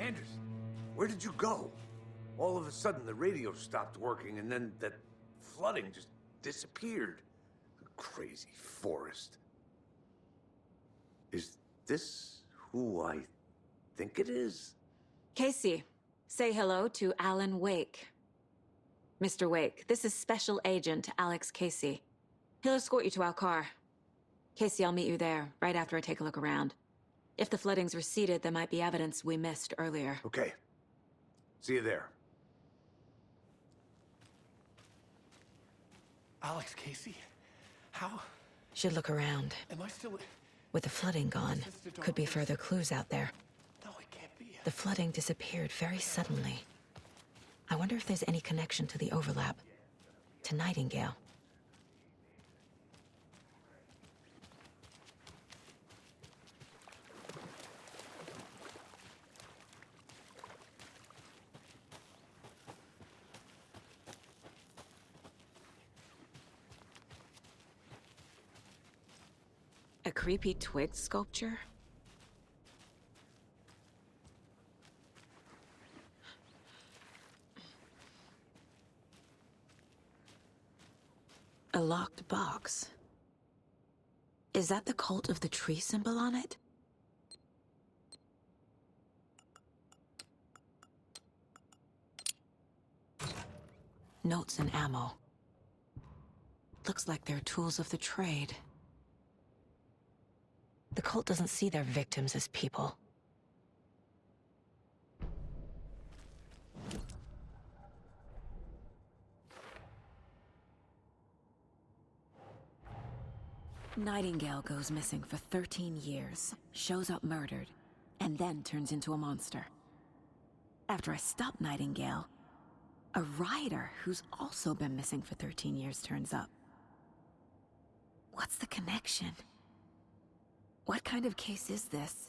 Anderson, where did you go? All of a sudden, the radio stopped working, and then that flooding just disappeared. Crazy forest. Is this who I think it is? Casey, say hello to Alan Wake. Mr. Wake, this is Special Agent Alex Casey. He'll escort you to our car. Casey, I'll meet you there, right after I take a look around. If the flooding's receded, there might be evidence we missed earlier. Okay. See you there. Alex Casey? How? Should look around. Am I still... With the flooding gone, could be further clues out there. No, it can't be. The flooding disappeared very suddenly. I wonder if there's any connection to the overlap. To Nightingale. A creepy twig sculpture? A locked box. Is that the cult of the tree symbol on it? Notes and ammo. Looks like they're tools of the trade. The cult doesn't see their victims as people. Nightingale goes missing for 13 years, shows up murdered, and then turns into a monster. After I stop Nightingale, a rider who's also been missing for 13 years turns up. What's the connection? What kind of case is this?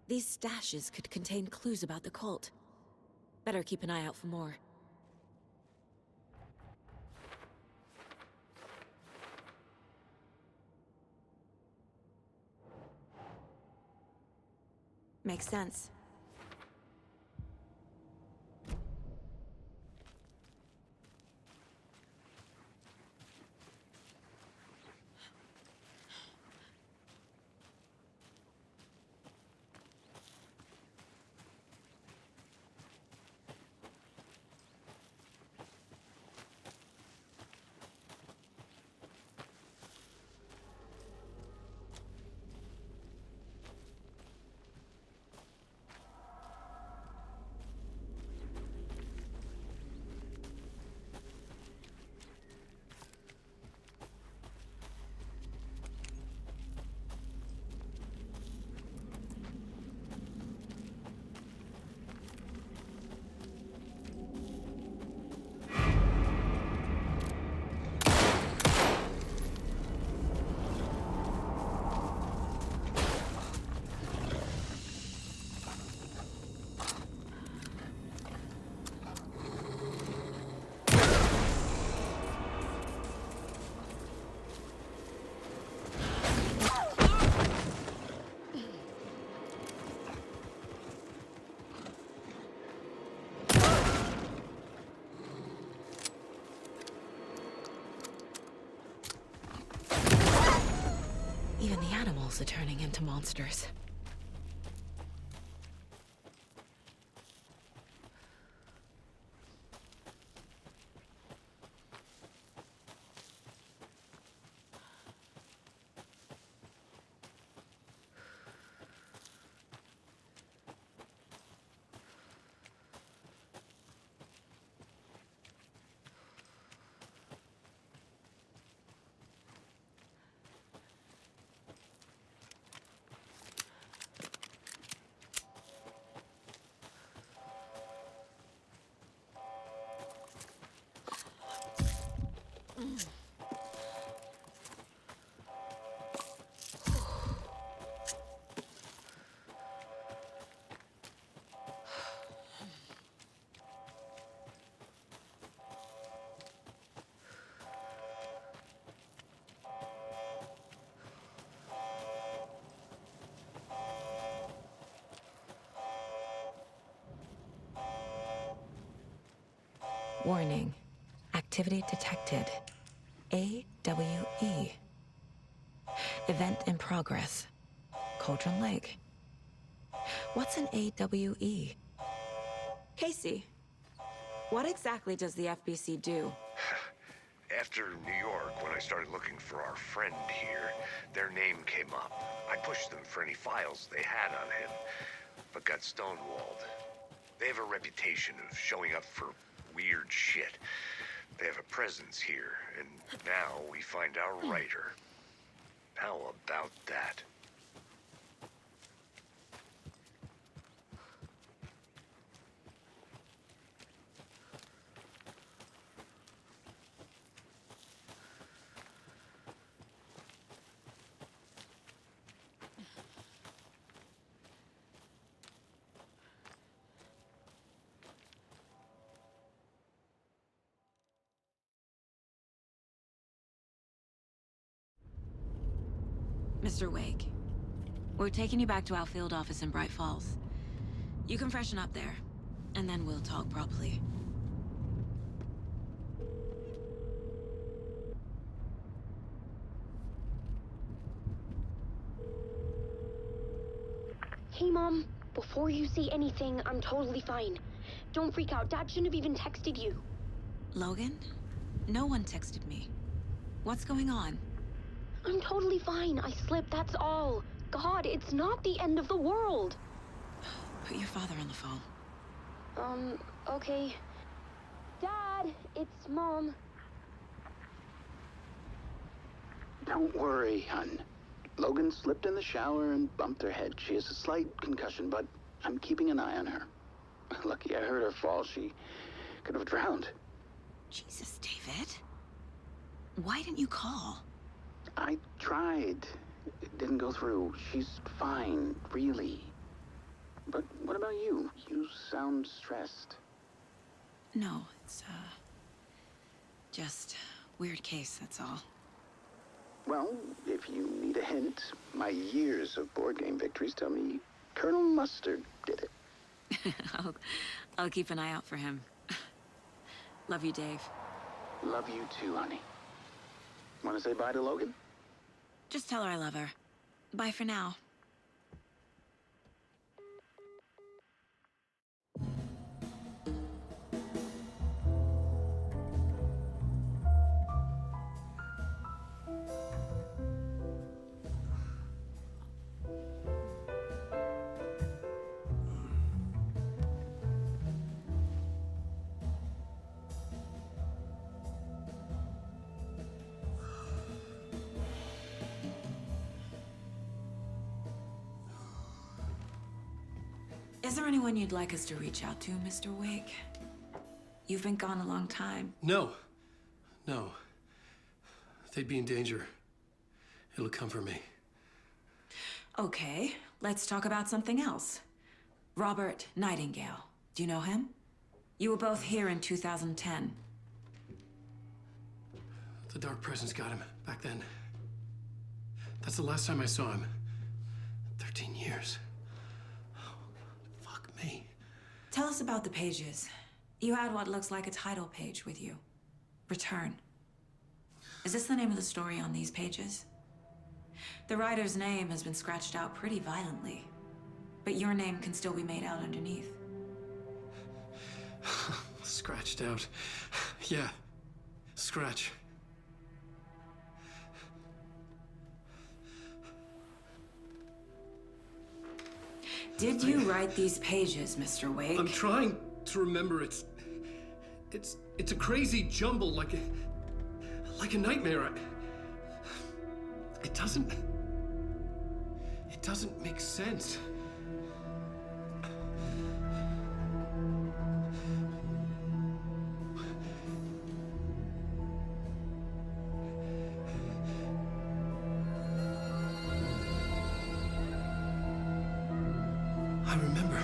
These stashes could contain clues about the cult. Better keep an eye out for more. Makes sense. Even the animals are turning into monsters. Warning. Activity detected. AWE. Event in progress. Cauldron Lake. What's an AWE? Casey, what exactly does the FBC do? After New York, when I started looking for our friend here, their name came up. I pushed them for any files they had on him, but got stonewalled. They have a reputation of showing up for weird shit. They have a presence here, and now we find our writer. How about that? Mr. Wake, we're taking you back to our field office in Bright Falls. You can freshen up there, and then we'll talk properly. Hey, Mom. Before you say anything, I'm totally fine. Don't freak out. Dad shouldn't have even texted you. Logan? No one texted me. What's going on? I'm totally fine. I slipped, that's all. God, it's not the end of the world. Put your father on the phone. Okay. Dad, it's Mom. Don't worry, hun. Logan slipped in the shower and bumped her head. She has a slight concussion, but I'm keeping an eye on her. Lucky I heard her fall. She could have drowned. Jesus, David. Why didn't you call? I tried. It didn't go through. She's fine, really. But what about you? You sound stressed. No, it's, just weird case, that's all. Well, if you need a hint, my years of board game victories tell me Colonel Mustard did it. I'll keep an eye out for him. Love you, Dave. Love you too, honey. Want to say bye to Logan? Just tell her I love her. Bye for now. Is there anyone you'd like us to reach out to, Mr. Wake? You've been gone a long time. No. No. They'd be in danger. It'll come for me. Okay, let's talk about something else. Robert Nightingale. Do you know him? You were both here in 2010. The Dark Presence got him back then. That's the last time I saw him. 13 years. Oh, fuck me. Tell us about the pages. You had what looks like a title page with you. Return. Is this the name of the story on these pages? The writer's name has been scratched out pretty violently, but your name can still be made out underneath. Scratched out. Yeah. Scratch. Did you write these pages, Mr. Wake? I'm trying to remember. It's a crazy jumble, like a nightmare. It doesn't make sense. I remember.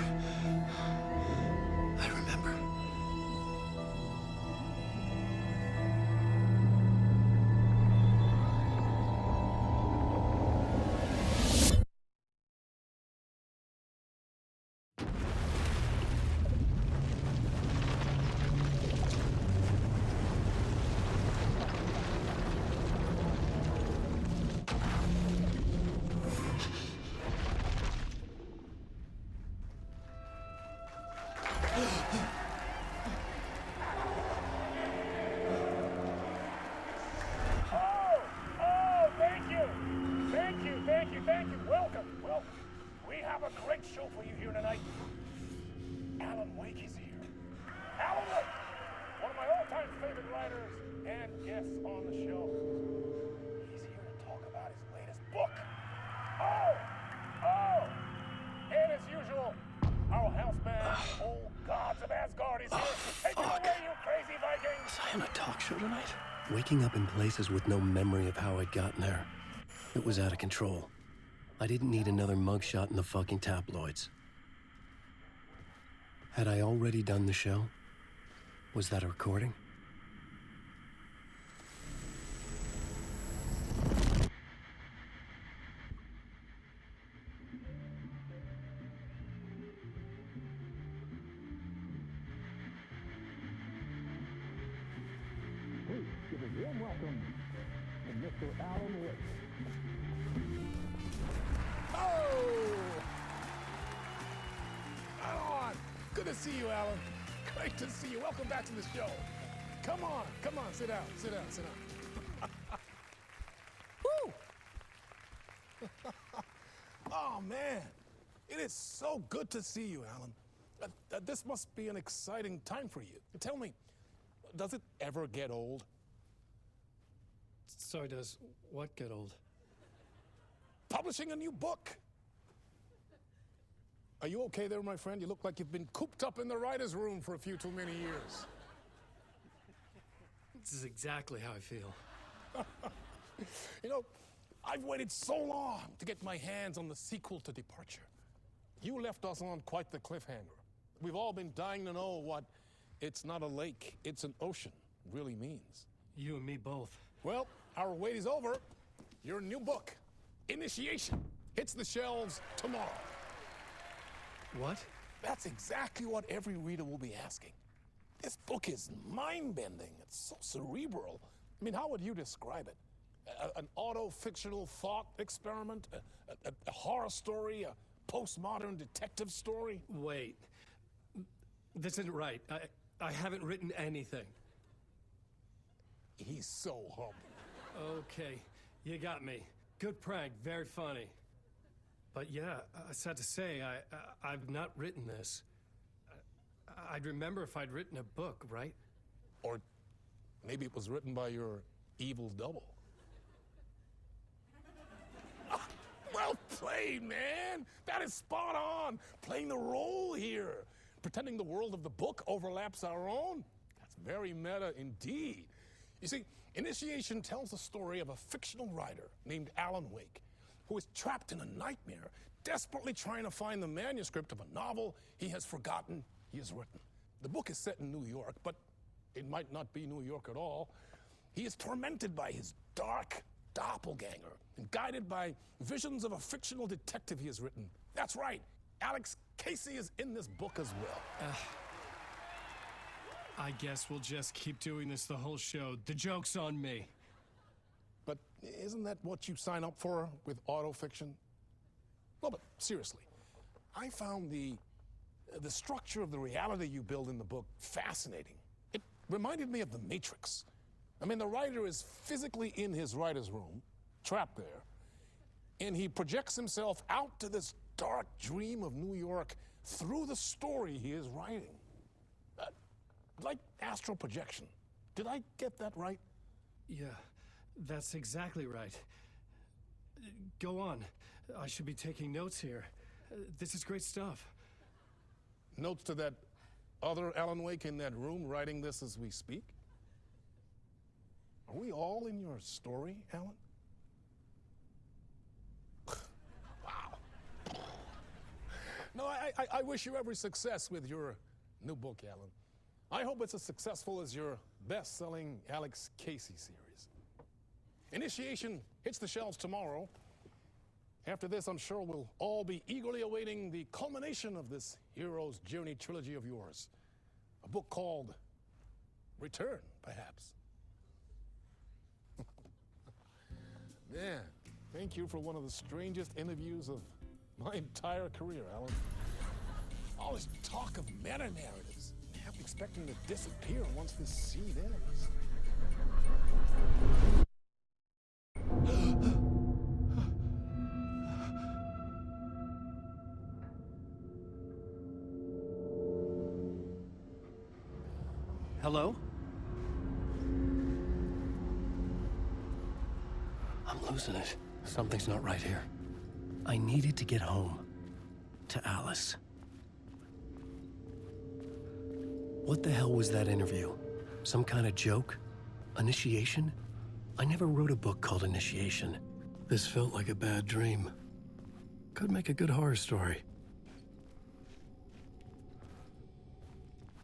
Alan Wake is here. Alan Wake, one of my all-time favorite writers and guests on the show. He's here to talk about his latest book. Oh! And as usual, our house band, Old Gods of Asgard, is here. Take it away, you crazy Vikings! Was I on a talk show tonight? Waking up in places with no memory of how I'd gotten there. It was out of control. I didn't need another mugshot in the fucking tabloids. Had I already done the show? Was that a recording? Please give a warm welcome to Mr. Alan Wake. Oh! Alan! Good to see you, Alan. Great to see you. Welcome back to the show. Come on, sit down. Woo! Oh, man. It is so good to see you, Alan. This must be an exciting time for you. Tell me, does it ever get old? Sorry, does what get old? Publishing a new book. Are you okay there, my friend? You look like you've been cooped up in the writer's room for a few too many years. This is exactly how I feel. You know, I've waited so long to get my hands on the sequel to Departure. You left us on quite the cliffhanger. We've all been dying to know what "it's not a lake, it's an ocean" really means. You and me both. Well, our wait is over. Your new book, Initiation, hits the shelves tomorrow. What? That's exactly what every reader will be asking. This book is mind-bending. It's so cerebral. I mean, how would you describe it? An auto-fictional thought experiment? A horror story? A postmodern detective story? Wait. This isn't right. I haven't written anything. He's so humble. Okay, you got me. Good prank, very funny. But yeah, sad to say, I've not written this. I'd remember if I'd written a book, right? Or maybe it was written by your evil double. Well played, man! That is spot on! Playing the role here. Pretending the world of the book overlaps our own. That's very meta indeed. You see, Initiation tells the story of a fictional writer named Alan Wake, who is trapped in a nightmare, desperately trying to find the manuscript of a novel he has forgotten he has written. The book is set in New York, but it might not be New York at all. He is tormented by his dark doppelganger and guided by visions of a fictional detective he has written. That's right, Alex Casey is in this book as well. I guess we'll just keep doing this the whole show. The joke's on me. But isn't that what you sign up for with autofiction? No, but seriously, I found the structure of the reality you build in the book fascinating. It reminded me of The Matrix. I mean, the writer is physically in his writer's room, trapped there, and he projects himself out to this dark dream of New York through the story he is writing. Like astral projection. Did I get that right? Yeah, that's exactly right. Go on. I should be taking notes here. This is great stuff. Notes to that other Alan Wake in that room writing this as we speak? Are we all in your story, Alan? Wow. No, I wish you every success with your new book, Alan. I hope it's as successful as your best-selling Alex Casey series. Initiation hits the shelves tomorrow. After this, I'm sure we'll all be eagerly awaiting the culmination of this hero's journey trilogy of yours. A book called Return, perhaps. Man, thank you for one of the strangest interviews of my entire career, Alan. All this talk of meta-narratives. I'm expecting to disappear once this scene ends. Hello? I'm losing it. Something's not right here. I needed to get home. To Alice. What the hell was that interview? Some kind of joke? Initiation? I never wrote a book called Initiation. This felt like a bad dream. Could make a good horror story.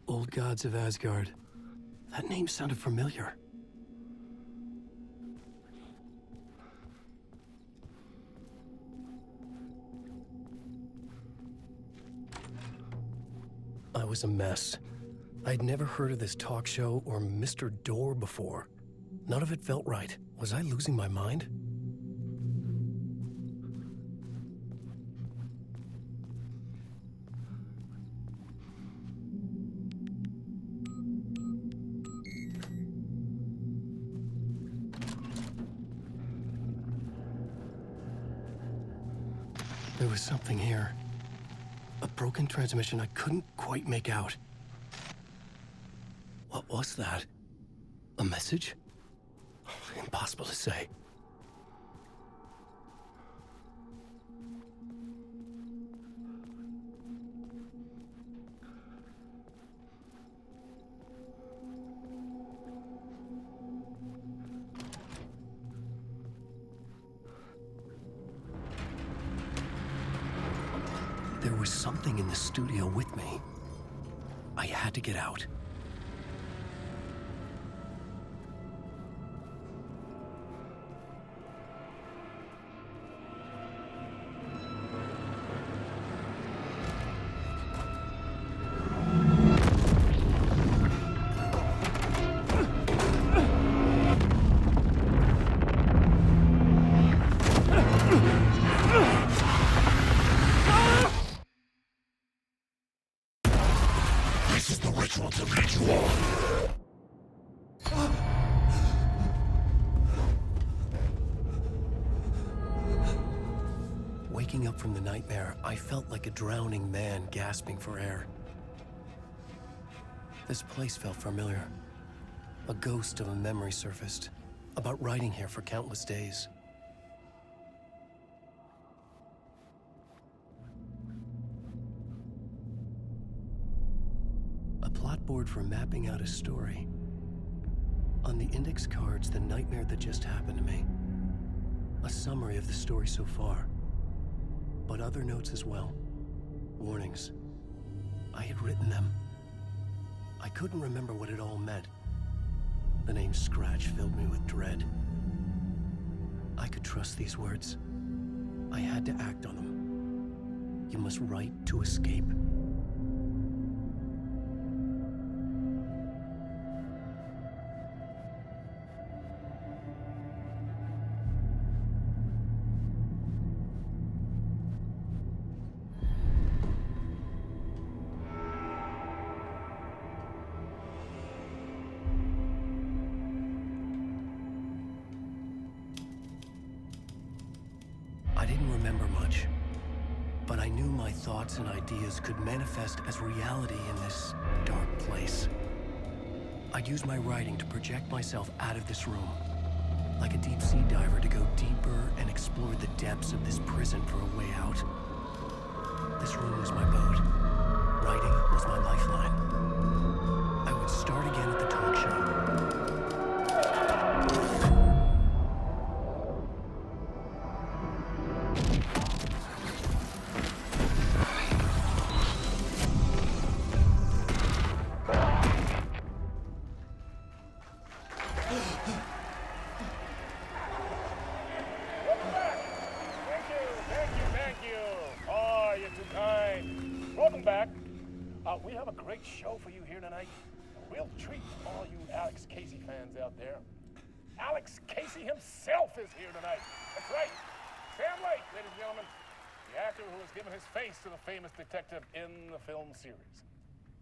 Old Gods of Asgard. That name sounded familiar. I was a mess. I'd never heard of this talk show or Mr. Door before. None of it felt right. Was I losing my mind? There was something here. A broken transmission I couldn't quite make out. What was that? A message? Impossible to say. There was something in the studio with me. I had to get out. Waking up from the nightmare, I felt like a drowning man gasping for air. This place felt familiar. A ghost of a memory surfaced, about riding here for countless days. A plot board for mapping out a story. On the index cards, the nightmare that just happened to me. A summary of the story so far. But other notes as well. Warnings. I had written them. I couldn't remember what it all meant. The name Scratch filled me with dread. I could trust these words. I had to act on them. You must write to escape. I didn't remember much, but I knew my thoughts and ideas could manifest as reality in this dark place. I'd use my writing to project myself out of this room, like a deep sea diver to go deeper and explore the depths of this prison for a way out. This room was my boat. Writing was my lifeline. I would start again at the talk show. We have a great show for you here tonight. A real treat for all you Alex Casey fans out there. Alex Casey himself is here tonight. That's right. Sam Lake, ladies and gentlemen. The actor who has given his face to the famous detective in the film series.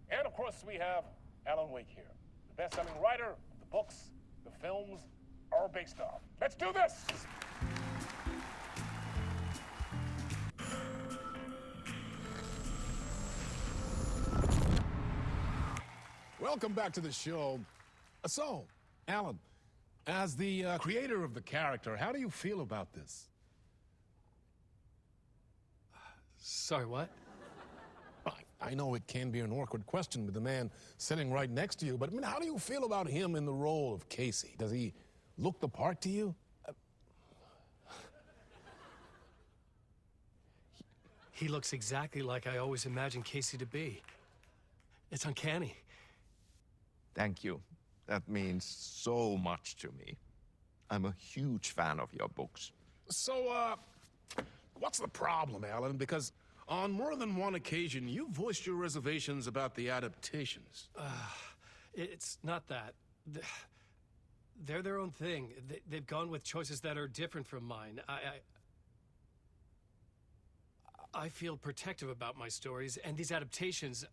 And of course, we have Alan Wake here. The best-selling writer of the books the films are based on. Let's do this! welcome back to the show. So, Alan, as the creator of the character, how do you feel about this? Sorry, what? I know it can be an awkward question with the man sitting right next to you, but I mean, how do you feel about him in the role of Casey? Does he look the part to you? He looks exactly like I always imagined Casey to be. It's uncanny. Thank you. That means so much to me. I'm a huge fan of your books. So, what's the problem, Alan? Because on more than one occasion, you voiced your reservations about the adaptations. It's not that. They're their own thing. They've gone with choices that are different from mine. I feel protective about my stories, and these adaptations...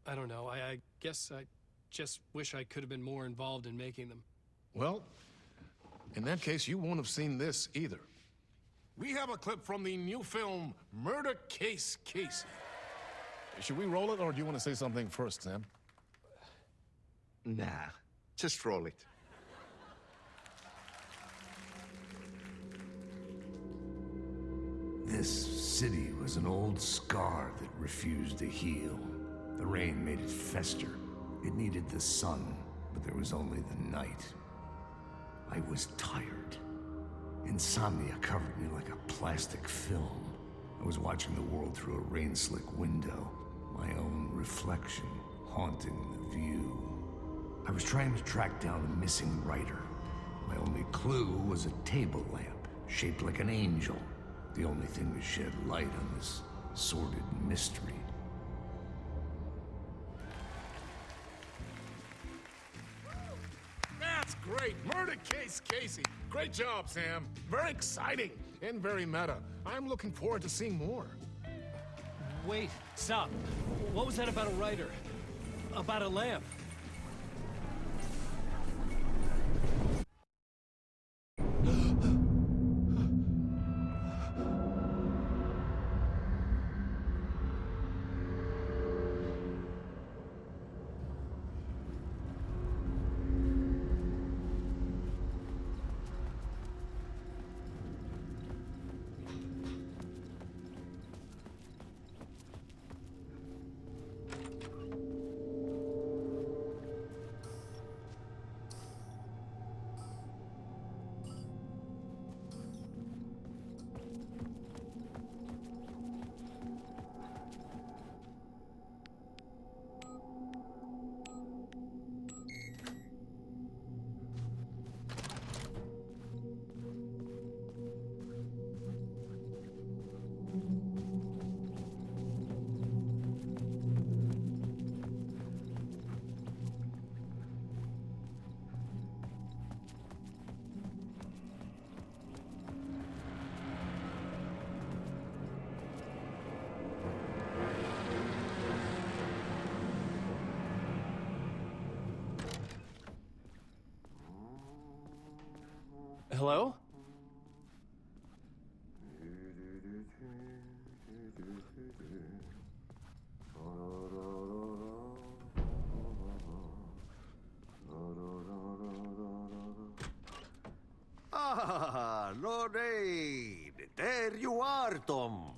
I don't know. I guess I just wish I could have been more involved in making them. Well, in that case, you won't have seen this either. We have a clip from the new film, Murder Case Casey. Should we roll it, or do you want to say something first, Sam? Nah, just roll it. This city was an old scar that refused to heal. The rain made it fester. It needed the sun, but there was only the night. I was tired. Insomnia covered me like a plastic film. I was watching the world through a rain-slick window, my own reflection haunting the view. I was trying to track down a missing writer. My only clue was a table lamp, shaped like an angel. The only thing to shed light on this sordid mystery. That's great! Murder Case Casey! Great job, Sam. Very exciting and very meta. I'm looking forward to seeing more. Wait, stop. What was that about a writer? About a lamp? Hello? Ah, Lorraine! There you are, Tom.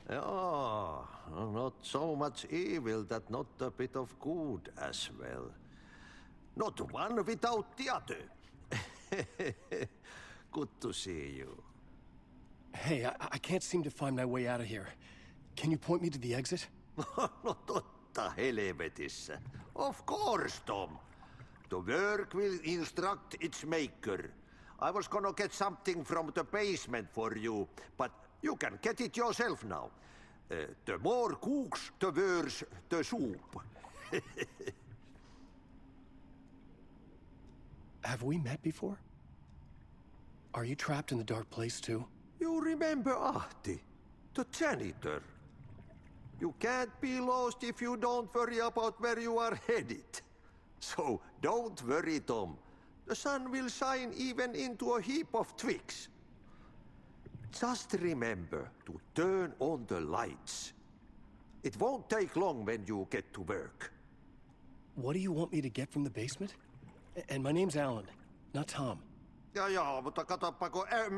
Oh, not so much evil that not a bit of good as well. Not one without the other. Good to see you. Hey, I can't seem to find my way out of here. Can you point me to the exit? No totta helvetissä. Of course, Tom. The work will instruct its maker. I was gonna get something from the basement for you, but you can get it yourself now. The more cooks, the worse the soup. Have we met before? Are you trapped in the dark place too? You remember Ahti, the janitor. You can't be lost if you don't worry about where you are headed. So don't worry, Tom. The sun will shine even into a heap of twigs. Just remember to turn on the lights. It won't take long when you get to work. What do you want me to get from the basement? And my name's Alan, not Tom. Ja, mutta katoppa kun a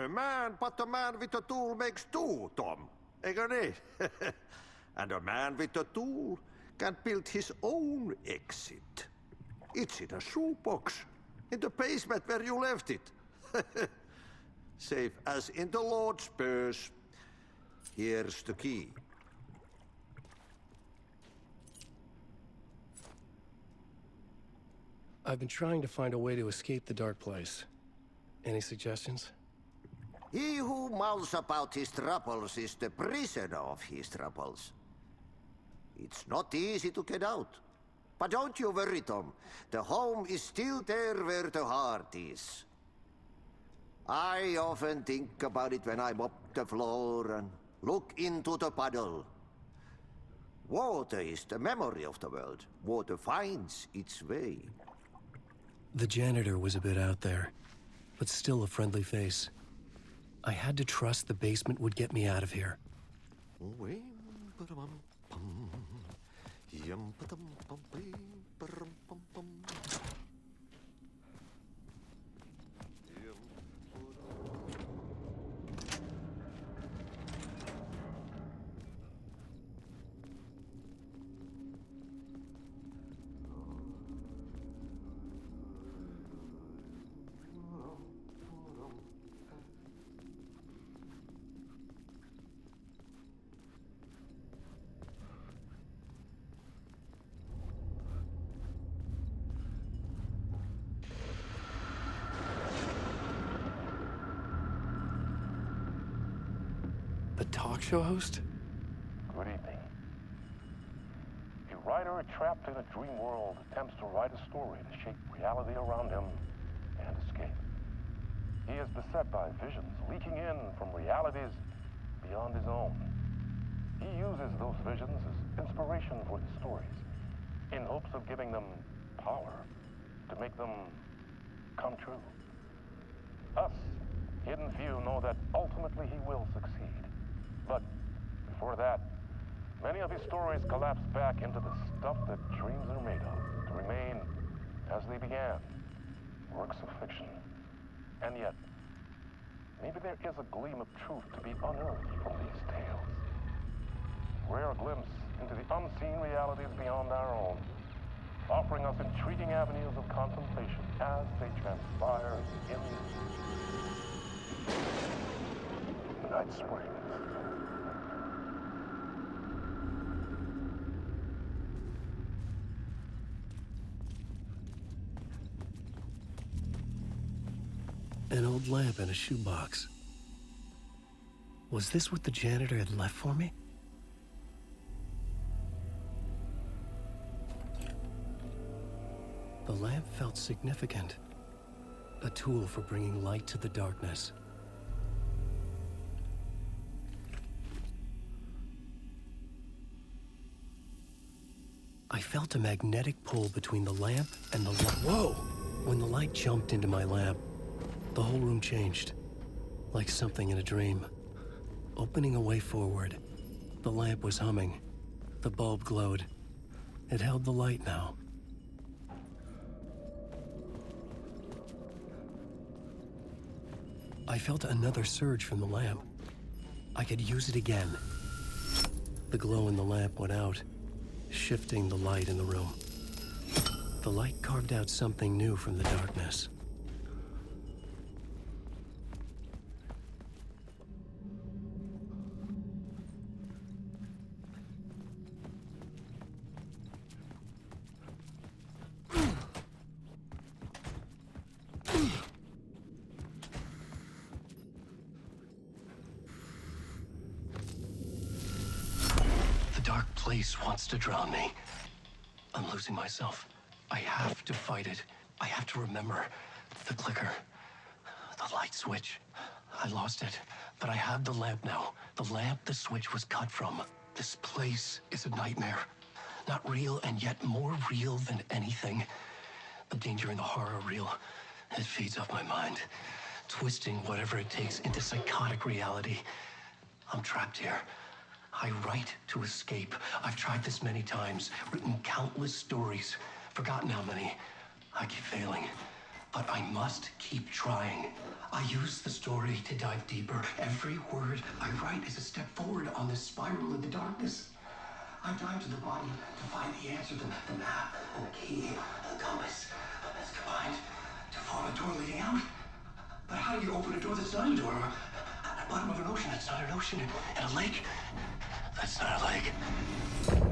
man, but a man with a tool makes two, Tom. Eikö niin? And a man with a tool can build his own exit. It's in a shoebox, in the basement where you left it. Safe as in the Lord's purse. Here's the key. I've been trying to find a way to escape the dark place. Any suggestions? He who mouths about his troubles is the prisoner of his troubles. It's not easy to get out. But don't you worry, Tom. The home is still there where the heart is. I often think about it when I mop the floor and look into the puddle. Water is the memory of the world. Water finds its way. The janitor was a bit out there, but still a friendly face. I had to trust the basement would get me out of here. The talk show host? Good evening. A writer trapped in a dream world attempts to write a story to shape reality around him and escape. He is beset by visions leaking in from realities beyond his own. He uses those visions as inspiration for his stories, in hopes of giving them power to make them come true. Us, hidden few, know that ultimately he will succeed. But before that, many of his stories collapse back into the stuff that dreams are made of, to remain as they began, works of fiction. And yet, maybe there is a gleam of truth to be unearthed from these tales. Rare glimpse into the unseen realities beyond our own, offering us intriguing avenues of contemplation as they transpire in the Night Springs. An old lamp in a shoebox. Was this what the janitor had left for me? The lamp felt significant. A tool for bringing light to the darkness. I felt a magnetic pull between the lamp and the light. Whoa! When the light jumped into my lamp, the whole room changed, like something in a dream. Opening a way forward, the lamp was humming. The bulb glowed. It held the light now. I felt another surge from the lamp. I could use it again. The glow in the lamp went out, shifting the light in the room. The light carved out something new from the darkness. Wants to drown me. I'm losing myself. I have to fight it. I have to remember the clicker, the light switch. I lost it, but I have the lamp now. The lamp the switch was cut from. This place is a nightmare. Not real, and yet more real than anything. The danger and the horror real. It feeds off my mind, twisting whatever it takes into psychotic reality. I'm trapped here. I write to escape. I've tried this many times, written countless stories, forgotten how many. I keep failing, but I must keep trying. I use the story to dive deeper. Every word I write is a step forward on this spiral in the darkness. I dive to the bottom to find the answer, the map, and the key, and the compass. That's combined to form a door leading out. But how do you open a door that's not a door? At the bottom of an ocean that's not an ocean, and a lake that's not a lake.